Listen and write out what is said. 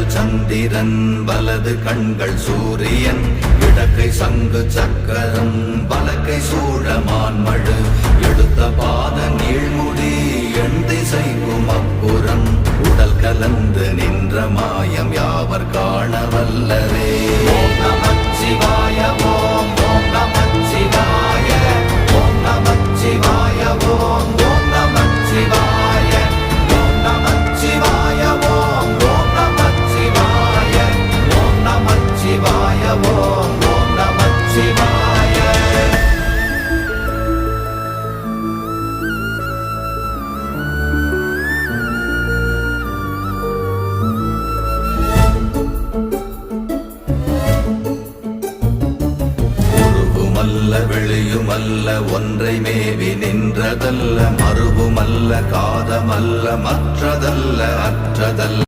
இடங்கள் சந்திரன் வலது கண்கள் சூரியன் இடக்கை சங்கு சக்கரம் வலக்கை சூழமான்மழு எடுத்த பாத நீழ்முடி எண் திசைக்கும் அப்புறம் உடல் கலந்து நின்ற மாயம் யாவர் காண வல்லரே. ஓம் நமச்சிவாய ஓம் ஓம் நமச்சிவாய ஓம் நமச்சிவாய ஓம் ஓம் நமச்சிவாய ஓம் நமச்சிவாய ஓம் ஓம் நமச்சிவாய ஓம் நமச்சிவாய ஓம் ஓம் நமச்சிவாய. வெளியுமல்ல ஒன்றை மேவி நின்றதல்ல மறுவுமல்ல காதமல்ல மற்றதல்ல அற்றதல்ல